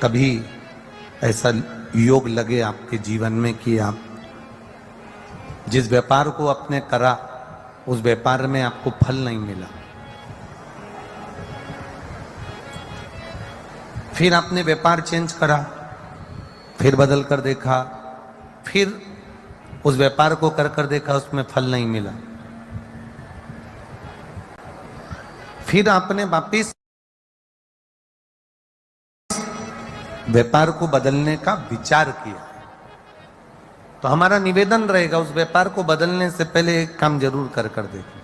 कभी ऐसा योग लगे आपके जीवन में कि आप जिस व्यापार को आपने करा उस व्यापार में आपको फल नहीं मिला, फिर आपने व्यापार चेंज करा, फिर बदल कर देखा, फिर उस व्यापार को कर देखा, उसमें फल नहीं मिला, फिर आपने वापिस व्यापार को बदलने का विचार किया, तो हमारा निवेदन रहेगा उस व्यापार को बदलने से पहले एक काम जरूर कर देखें।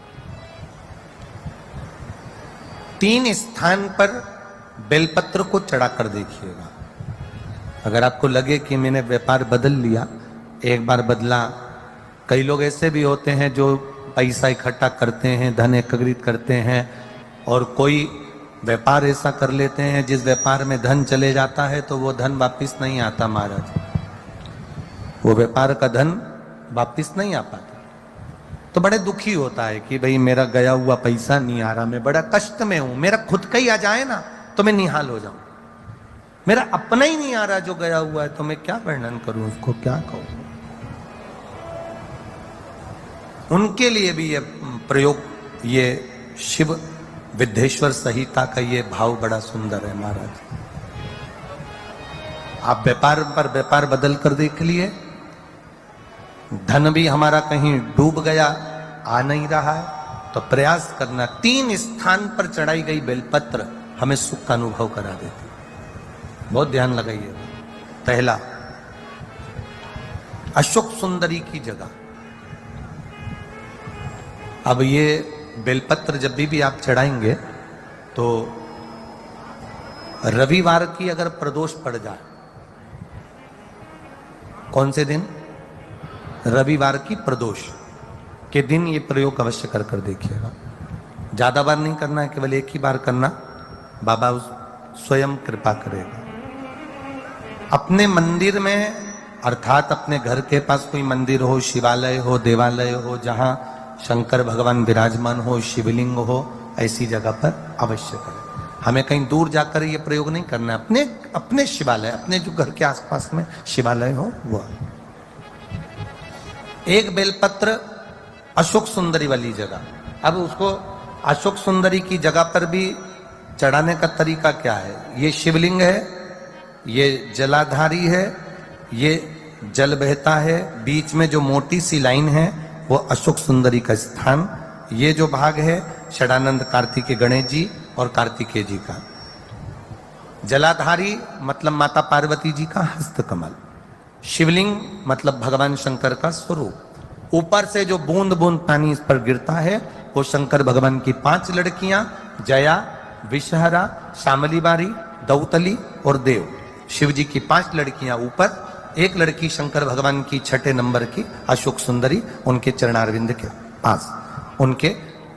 3 स्थान पर बेलपत्र को चढ़ा कर देखिएगा। अगर आपको लगे कि मैंने व्यापार बदल लिया, एक बार बदला, कई लोग ऐसे भी होते हैं जो पैसा इकट्ठा करते हैं, धन एकत्रित करते हैं, और कोई व्यापार ऐसा कर लेते हैं जिस व्यापार में धन चले जाता है तो वो धन वापिस नहीं आता महाराज, वो व्यापार का धन वापिस नहीं आ पाता। तो बड़े दुखी होता है कि भाई मेरा गया हुआ पैसा नहीं आ रहा, मैं बड़ा कष्ट में हूं, मेरा खुद का ही आ जाए ना तो मैं निहाल हो जाऊं, मेरा अपना ही नहीं आ रहा जो गया हुआ है, तो मैं क्या वर्णन करूं, उसको क्या कहूं। उनके लिए भी ये प्रयोग, ये शिव विद्येश्वर संहिता का ये भाव बड़ा सुंदर है महाराज। आप व्यापार पर व्यापार बदल कर देख लिए, धन भी हमारा कहीं डूब गया, आ नहीं रहा है, तो प्रयास करना। 3 स्थान पर चढ़ाई गई बेलपत्र हमें सुख का अनुभव करा देती, बहुत ध्यान लगाइए। पहला, अशोक सुंदरी की जगह। अब ये बेलपत्र जब भी आप चढ़ाएंगे तो रविवार की अगर प्रदोष पड़ जाए, कौन से दिन? रविवार की प्रदोष के दिन ये प्रयोग अवश्य कर देखिएगा। ज्यादा बार नहीं करना है, केवल एक ही बार करना, बाबा स्वयं कृपा करेगा। अपने मंदिर में, अर्थात अपने घर के पास कोई मंदिर हो, शिवालय हो, देवालय हो, जहां शंकर भगवान विराजमान हो, शिवलिंग हो, ऐसी जगह पर अवश्य करें। हमें कहीं दूर जाकर ये प्रयोग नहीं करना है, अपने शिवालय, अपने जो घर के आसपास में शिवालय हो वो। एक बेलपत्र अशोक सुंदरी वाली जगह। अब उसको अशोक सुंदरी की जगह पर भी चढ़ाने का तरीका क्या है? ये शिवलिंग है, ये जलाधारी है, ये जल बहता है, बीच में जो मोटी सी लाइन है वो अशोक सुंदरी का स्थान। ये जो भाग है षडानंद कार्तिकेय गणेश जी और कार्तिकेय जी का। जलाधारी मतलब माता पार्वती जी का हस्त कमल। शिवलिंग मतलब भगवान शंकर का स्वरूप। ऊपर से जो बूंद बूंद पानी इस पर गिरता है वो शंकर भगवान की 5 लड़कियां, जया, विषहरा, शामली बारी, दौतली और देव। शिव जी की 5 लड़कियां ऊपर, एक लड़की शंकर भगवान की 6 नंबर की अशोक सुंदरी उनके चरणारविंद के पास, उनके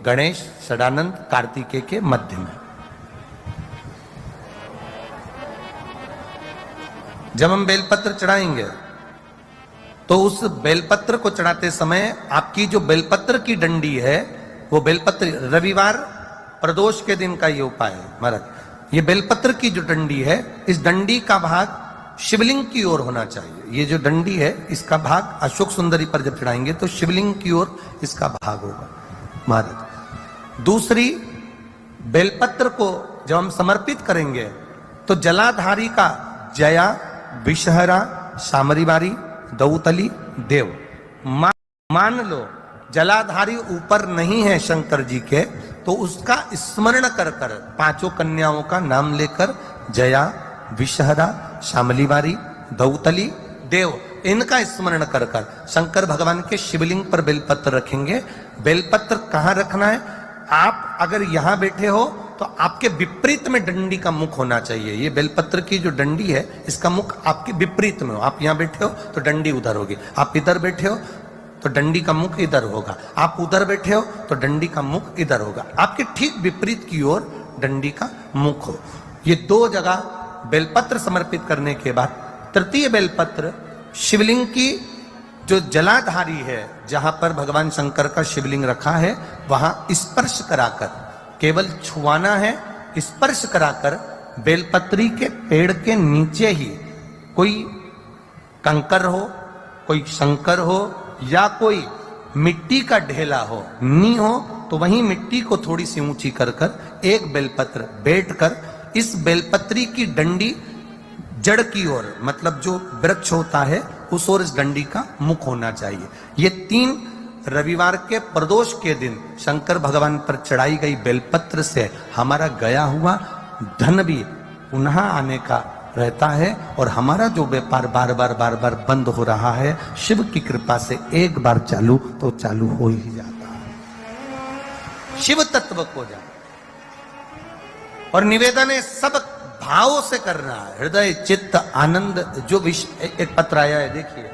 गणेश, षडानंद, कार्तिकेय के मध्य में। जब हम बेलपत्र चढ़ाएंगे तो उस बेलपत्र को चढ़ाते समय आपकी जो बेलपत्र की डंडी है वो बेलपत्र, रविवार प्रदोष के दिन का ये उपाय है महाराज। ये बेलपत्र की जो डंडी है, इस डंडी का भाग शिवलिंग की ओर होना चाहिए। ये जो डंडी है इसका भाग अशोक सुंदरी पर जब चढ़ाएंगे तो शिवलिंग की ओर इसका भाग होगा महाराज। दूसरी, बेलपत्र को जब हम समर्पित करेंगे तो जलाधारी का जया, विषहरा, शामरीबारी, दौतली, देव, मान लो जलाधारी ऊपर नहीं है शंकर जी के, तो उसका स्मरण कर 5 कन्याओं का नाम लेकर जया, विषहरा, शामलीबारी, दौतली, देव, इनका स्मरण कर शंकर भगवान के शिवलिंग पर बेलपत्र रखेंगे। बेलपत्र कहां रखना है? आप अगर यहां बैठे हो तो आपके विपरीत में डंडी का मुख होना चाहिए। ये बेलपत्र की जो डंडी है इसका मुख आपके विपरीत में हो। आप यहां बैठे हो तो डंडी उधर होगी, आप इधर बैठे हो तो डंडी का मुख इधर होगा, आप उधर बैठे हो तो डंडी का मुख इधर होगा। आपके ठीक विपरीत की ओर डंडी का मुख हो। ये 2 जगह बेलपत्र समर्पित करने के बाद तृतीय बेलपत्र शिवलिंग की जो जलाधारी है, जहां पर भगवान शंकर का शिवलिंग रखा है, वहां स्पर्श कराकर, केवल छुआना है, स्पर्श कराकर बेलपत्री के पेड़ के नीचे ही कोई कंकर हो, कोई शंकर हो या कोई मिट्टी का ढेला हो, नी हो, तो वहीं मिट्टी को थोड़ी सी ऊंची कर कर एक बेलपत्र बैठकर इस बेलपत्री की डंडी जड़ की ओर, मतलब जो वृक्ष होता है उस ओर इस डंडी का मुख होना चाहिए। ये 3 रविवार के प्रदोष के दिन शंकर भगवान पर चढ़ाई गई बेलपत्र से हमारा गया हुआ धन भी पुनः आने का रहता है और हमारा जो व्यापार बार बार बंद हो रहा है, शिव की कृपा से एक बार चालू तो चालू हो ही जाता है, शिव तत्व को जाना। और निवेदन है सब भावों से करना है, हृदय चित्त आनंद। जो एक पत्र आया है देखिए,